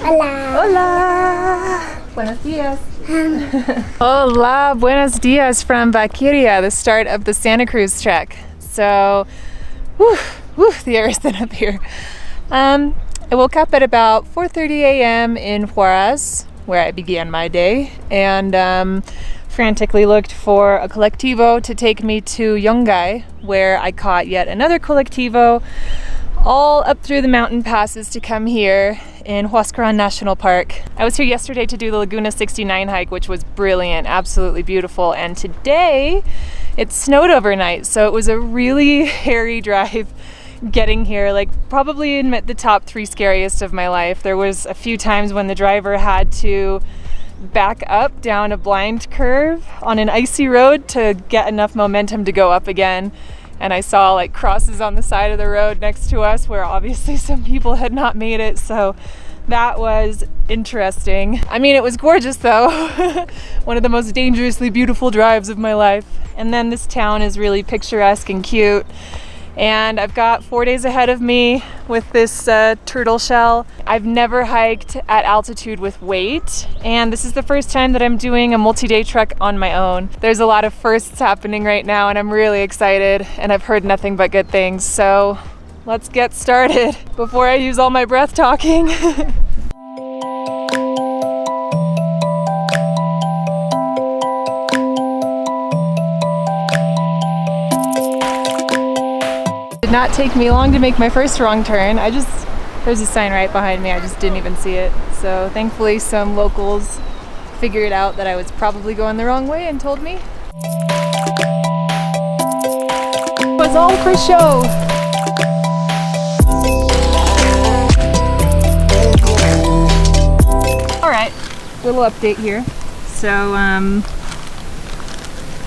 Hola. Hola. Buenos dias. Hola, buenos dias from Vaqueria, the start of the Santa Cruz trek. So, the air is thin up here. I woke up at about 4:30 a.m. in Huaraz, where I began my day, and frantically looked for a collectivo to take me to Yungay, where I caught yet another collectivo all up through the mountain passes to come here in Huascaran National Park. I was here yesterday to do the Laguna 69 hike, which was brilliant, absolutely beautiful, and today it snowed overnight, so it was a really hairy drive getting here, like probably in the top 3 scariest of my life. There was a few times when the driver had to back up down a blind curve on an icy road to get enough momentum to go up again. And I saw like crosses on the side of the road next to us where obviously some people had not made it, so that was interesting. I mean, it was gorgeous though. One of the most dangerously beautiful drives of my life. And then this town is really picturesque and cute. And I've got 4 days ahead of me with this turtle shell. I've never hiked at altitude with weight, and this is the first time that I'm doing a multi-day trek on my own. There's a lot of firsts happening right now, and I'm really excited, and I've heard nothing but good things. So let's get started before I use all my breath talking. Did not take me long to make my first wrong turn. There's a sign right behind me, I just didn't even see it. So thankfully some locals figured out that I was probably going the wrong way and told me. It was all for show. Alright, little update here. So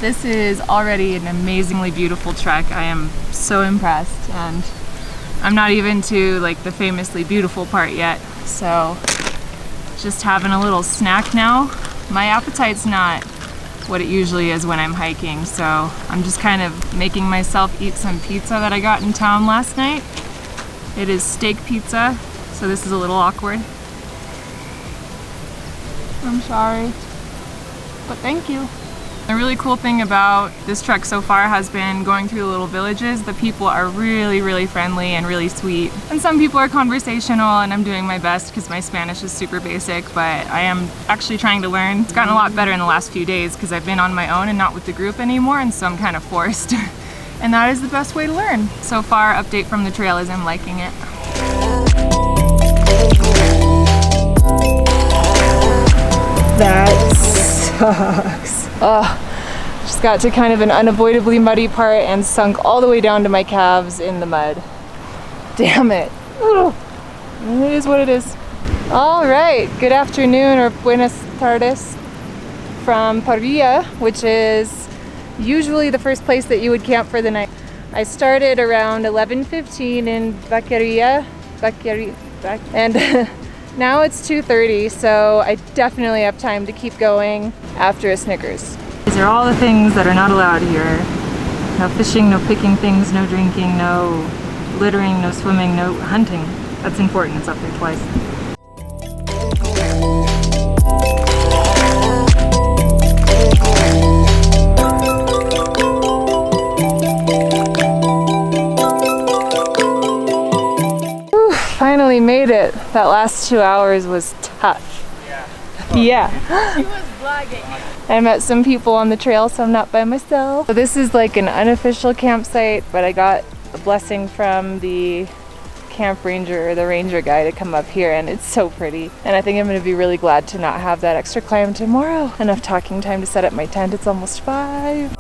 this is already an amazingly beautiful trek. I am so impressed, and I'm not even to like the famously beautiful part yet. So just having a little snack now. My appetite's not what it usually is when I'm hiking, so I'm just kind of making myself eat some pizza that I got in town last night. It is steak pizza, so this is a little awkward. I'm sorry, but thank you. The really cool thing about this trek so far has been going through the little villages. The people are really, really friendly and really sweet. And some people are conversational, and I'm doing my best because my Spanish is super basic, but I am actually trying to learn. It's gotten a lot better in the last few days because I've been on my own and not with the group anymore, and so I'm kind of forced. And that is the best way to learn. So far, update from the trail is I'm liking it. That sucks. Just got to kind of an unavoidably muddy part and sunk all the way down to my calves in the mud. Damn it. Ugh. It is what it is. All right, good afternoon or buenas tardes from Peru, which is usually the first place that you would camp for the night. I started around 11:15 in Vaqueria, and now it's 2:30, so I definitely have time to keep going after a Snickers. These are all the things that are not allowed here. No fishing, no picking things, no drinking, no littering, no swimming, no hunting. That's important, it's up there twice. Whew, finally made it. That last 2 hours was tough. Yeah. She was vlogging. I met some people on the trail, so I'm not by myself. So this is like an unofficial campsite, but I got a blessing from the camp ranger or the ranger guy to come up here, and it's so pretty. And I think I'm going to be really glad to not have that extra climb tomorrow. Enough talking time to set up my tent. It's almost 5.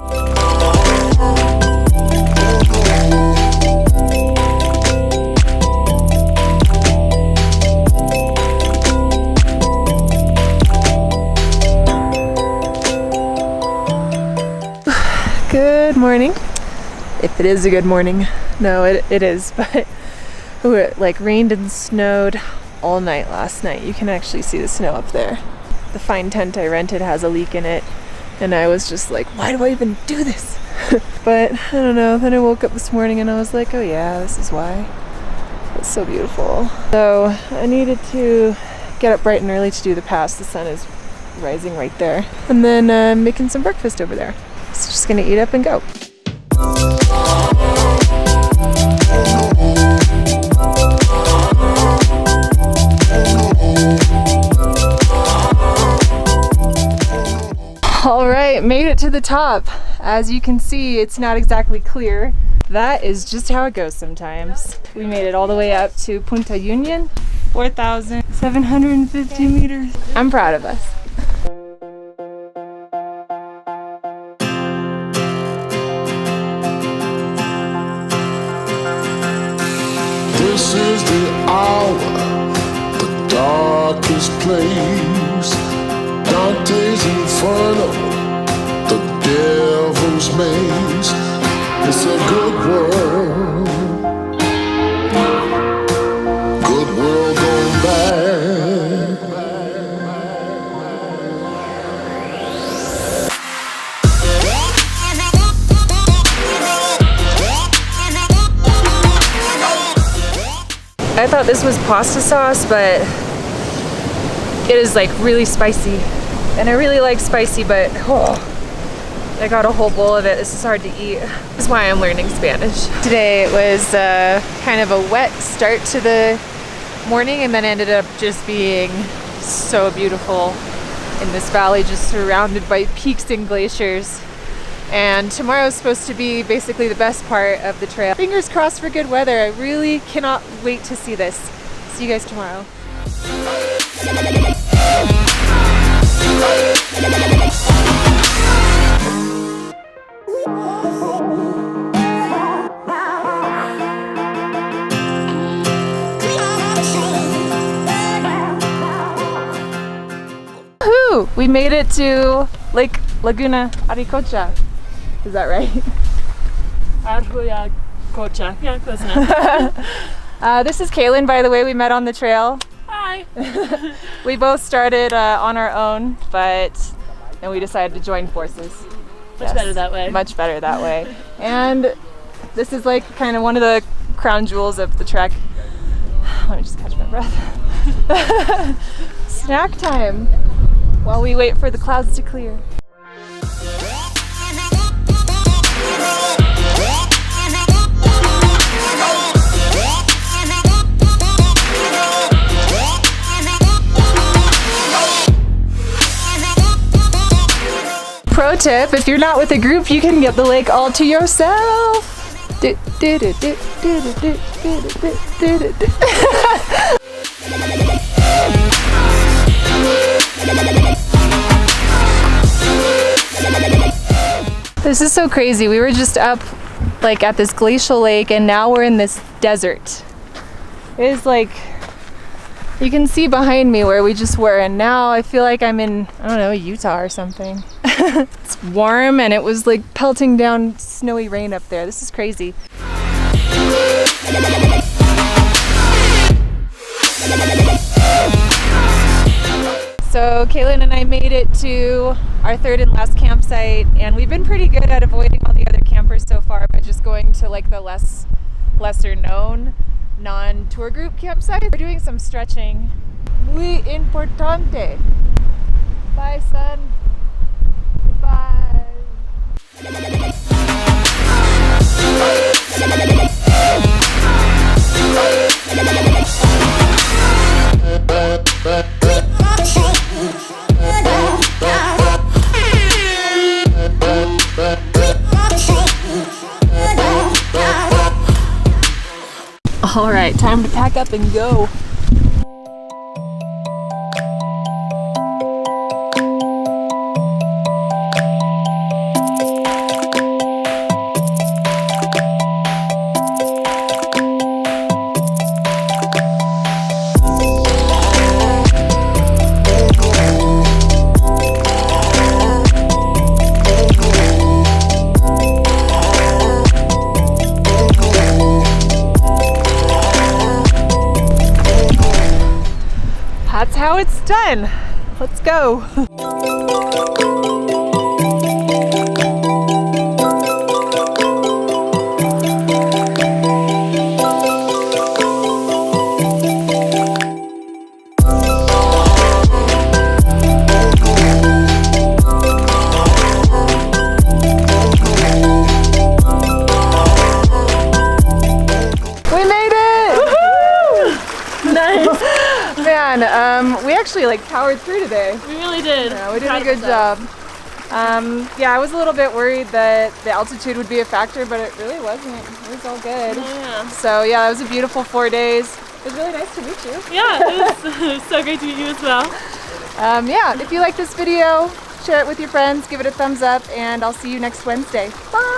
Good morning. If it is a good morning. No, it is, but it like rained and snowed all night last night. You can actually see the snow up there. The fine tent I rented has a leak in it, and I was just like, why do I even do this? But I don't know, then I woke up this morning and I was like, oh yeah, this is why. It's so beautiful. So I needed to get up bright and early to do the pass. The sun is rising right there. And then making some breakfast over there. So just gonna eat up and go. All right, made it to the top. As you can see, it's not exactly clear. That is just how it goes sometimes. We made it all the way up to Punta Union, 4,750 meters. I'm proud of us. This is the hour, the darkest place. Dante's Inferno, the devil's maze. It's a good world going bad. I thought this was pasta sauce, but it is like really spicy. And I really like spicy, but I got a whole bowl of it. This is hard to eat. This is why I'm learning Spanish. Today it was kind of a wet start to the morning, and then ended up just being so beautiful in this valley, just surrounded by peaks and glaciers. And tomorrow is supposed to be basically the best part of the trail. Fingers crossed for good weather. I really cannot wait to see this. See you guys tomorrow. Woohoo! We made it to Lake Laguna Aricocha. Is that right? Aricocha. Yeah, close enough. This is Kaylin, by the way, we met on the trail. Hi. We both started on our own, but then we decided to join forces. Much better that way. Much better that way. And this is like kind of one of the crown jewels of the trek. Let me just catch my breath. Snack time while we wait for the clouds to clear. Pro tip, if you're not with a group, you can get the lake all to yourself. This is so crazy. We were just up like at this glacial lake, and now we're in this desert. It is like, you can see behind me where we just were, and now I feel like I'm in, I don't know, Utah or something. It's warm, and it was like pelting down snowy rain up there. This is crazy. So Kaylin and I made it to our third and last campsite, and we've been pretty good at avoiding all the other campers so far by just going to like the lesser known non-tour group campsite. We're doing some stretching. Muy importante. Bye, son. Goodbye. All right, time to pack up and go. That's how it's done. Let's go. actually like powered through today. We really did. Yeah, we did Proud a of good ourselves. job. Yeah, I was a little bit worried that the altitude would be a factor, but it really wasn't. It was all good. Oh, yeah. So yeah, that was a beautiful 4 days. It was really nice to meet you. Yeah, it was so great to meet you as well. Yeah, if you like this video, share it with your friends, give it a thumbs up, and I'll see you next Wednesday. Bye!